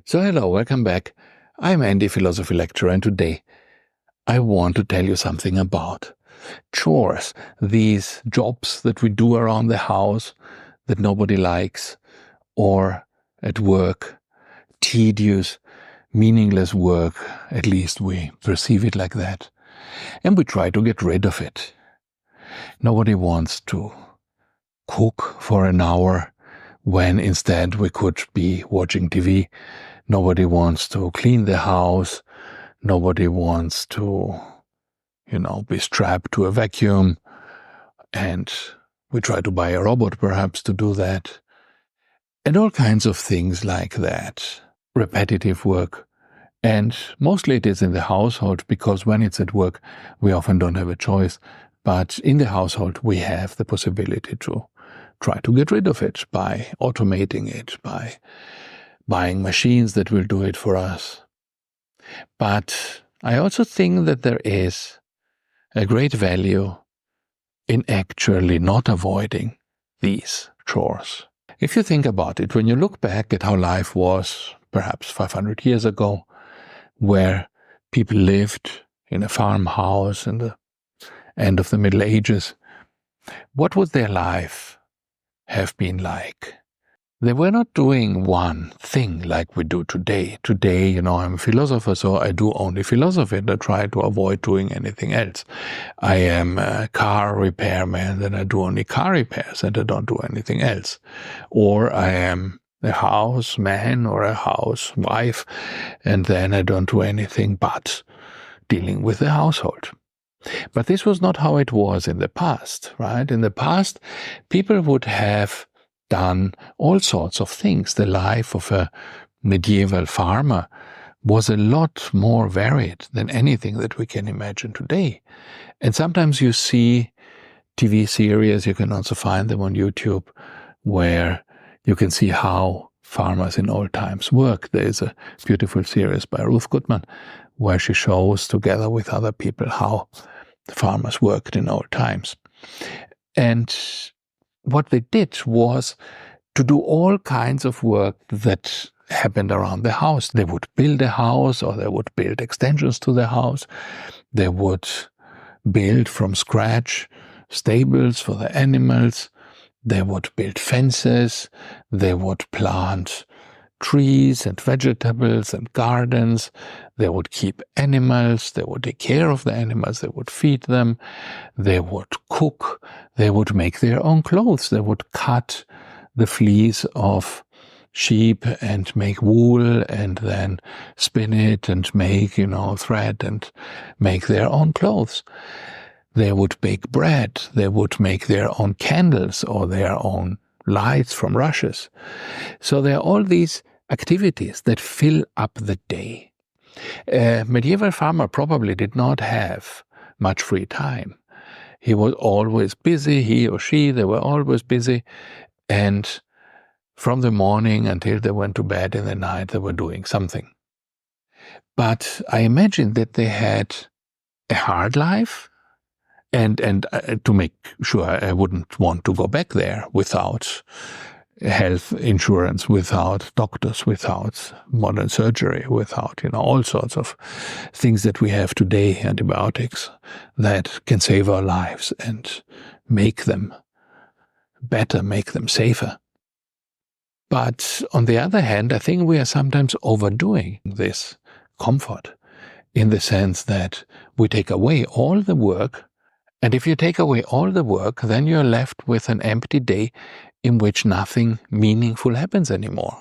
So hello, welcome back. I'm Andy, philosophy lecturer, and today I want to tell you something about chores, these jobs that we do around the house that nobody likes, or at work, tedious, meaningless work, at least we perceive it like that, and we try to get rid of it. Nobody wants to cook for an hour when instead we could be watching TV. Nobody wants to clean the house. Nobody wants to, be strapped to a vacuum. And we try to buy a robot perhaps to do that. And all kinds of things like that. Repetitive work. And mostly it is in the household, because when it's at work, we often don't have a choice. But in the household, we have the possibility to try to get rid of it by automating it, by buying machines that will do it for us. But I also think that there is a great value in actually not avoiding these chores. If you think about it, when you look back at how life was perhaps 500 years ago, where people lived in a farmhouse in the end of the Middle Ages, what would their life have been like? They were not doing one thing like we do today. Today, I'm a philosopher, so I do only philosophy and I try to avoid doing anything else. I am a car repairman, then I do only car repairs and I don't do anything else. Or I am a houseman or a housewife, and then I don't do anything but dealing with the household. But this was not how it was in the past, right? In the past, people would have done all sorts of things. The life of a medieval farmer was a lot more varied than anything that we can imagine today. And sometimes you see TV series, you can also find them on YouTube, where you can see how farmers in old times worked. There is a beautiful series by Ruth Goodman where she shows together with other people how the farmers worked in old times. And what they did was to do all kinds of work that happened around the house. They would build a house, or they would build extensions to the house. They would build from scratch stables for the animals. They would build fences. They would plant trees and vegetables and gardens. They would keep animals. They would take care of the animals. They would feed them. They would cook. They would make their own clothes. They would cut the fleece of sheep and make wool and then spin it and make, thread and make their own clothes. They would bake bread. They would make their own candles or their own lights from rushes. So there are all these activities that fill up the day. A medieval farmer probably did not have much free time. He was always busy, he or she, they were always busy. And from the morning until they went to bed in the night, they were doing something. But I imagine that they had a hard life. And to make sure I wouldn't want to go back there without health insurance, without doctors, without modern surgery, without, all sorts of things that we have today, antibiotics, that can save our lives and make them better, make them safer. But on the other hand, I think we are sometimes overdoing this comfort in the sense that we take away all the work. And if you take away all the work, then you're left with an empty day in which nothing meaningful happens anymore.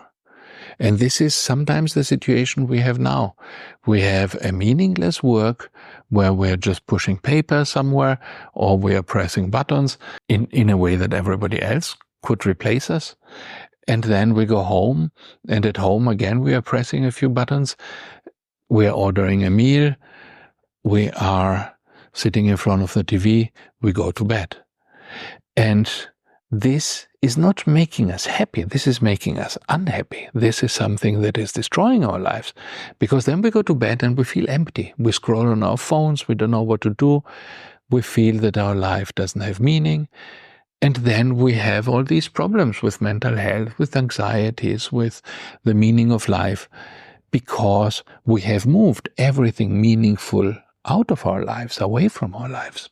And this is sometimes the situation we have now. We have a meaningless work where we're just pushing paper somewhere, or we are pressing buttons in a way that everybody else could replace us. And then we go home, and at home again we are pressing a few buttons. We are ordering a meal. We are sitting in front of the TV, we go to bed. And this is not making us happy. This is making us unhappy. This is something that is destroying our lives, because then we go to bed and we feel empty. We scroll on our phones. We don't know what to do. We feel that our life doesn't have meaning. And then we have all these problems with mental health, with anxieties, with the meaning of life, because we have moved everything meaningful out of our lives, away from our lives.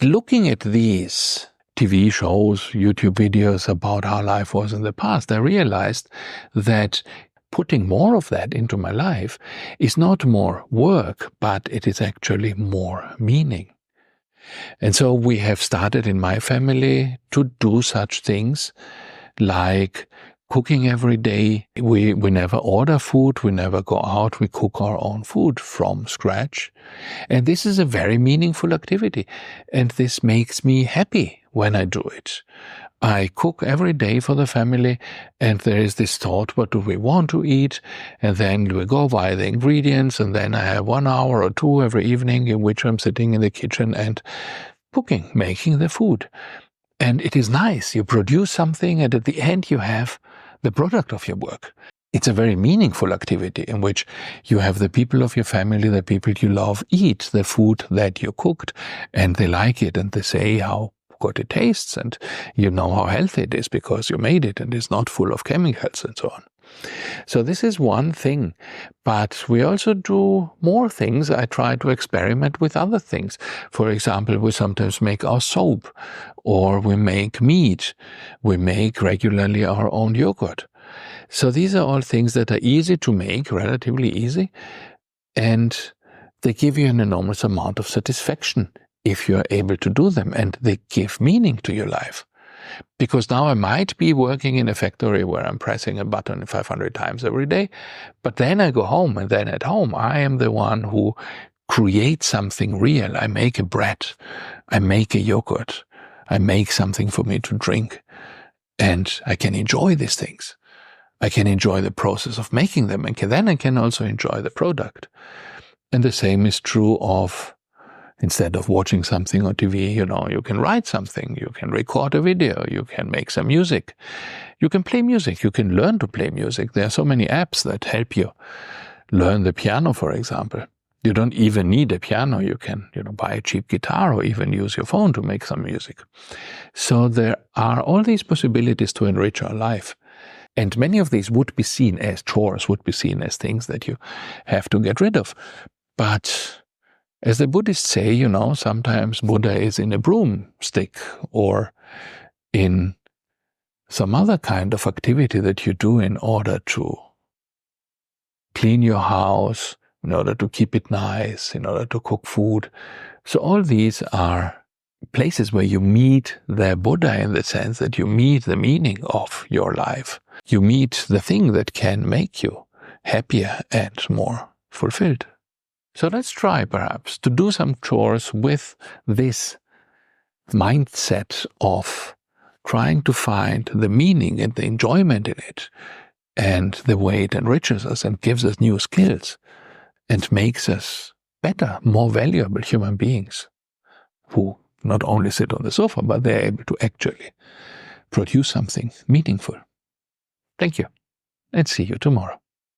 Looking at these TV shows, YouTube videos about how life was in the past, I realized that putting more of that into my life is not more work, but it is actually more meaning. And so we have started in my family to do such things like cooking every day. We never order food, we never go out, we cook our own food from scratch. And this is a very meaningful activity. And this makes me happy when I do it. I cook every day for the family, and there is this thought, what do we want to eat? And then we go buy the ingredients, and then I have 1 hour or 2 every evening in which I'm sitting in the kitchen and cooking, making the food. And it is nice. You produce something, and at the end you have the product of your work. It's a very meaningful activity in which you have the people of your family, the people you love, eat the food that you cooked, and they like it, and they say how good it tastes, and you know how healthy it is because you made it and it's not full of chemicals and so on. So this is one thing, but we also do more things. I try to experiment with other things. For example, we sometimes make our soap, or we make meat. We make regularly our own yogurt. So these are all things that are easy to make, relatively easy, and they give you an enormous amount of satisfaction if you're able to do them, and they give meaning to your life. Because now I might be working in a factory where I'm pressing a button 500 times every day, but then I go home, and then at home I am the one who creates something real. I make a bread, I make a yogurt, I make something for me to drink, and I can enjoy these things. I can enjoy the process of making them, and then I can also enjoy the product. And the same is true of, instead of watching something on TV, you can write something, you can record a video, you can make some music, you can play music, you can learn to play music. There are so many apps that help you learn the piano, for example. You don't even need a piano. You can, buy a cheap guitar or even use your phone to make some music. So there are all these possibilities to enrich our life. And many of these would be seen as chores, would be seen as things that you have to get rid of. But as the Buddhists say, sometimes Buddha is in a broomstick or in some other kind of activity that you do in order to clean your house, in order to keep it nice, in order to cook food. So all these are places where you meet the Buddha, in the sense that you meet the meaning of your life. You meet the thing that can make you happier and more fulfilled. So let's try, perhaps, to do some chores with this mindset of trying to find the meaning and the enjoyment in it, and the way it enriches us and gives us new skills and makes us better, more valuable human beings who not only sit on the sofa, but they're able to actually produce something meaningful. Thank you, and see you tomorrow.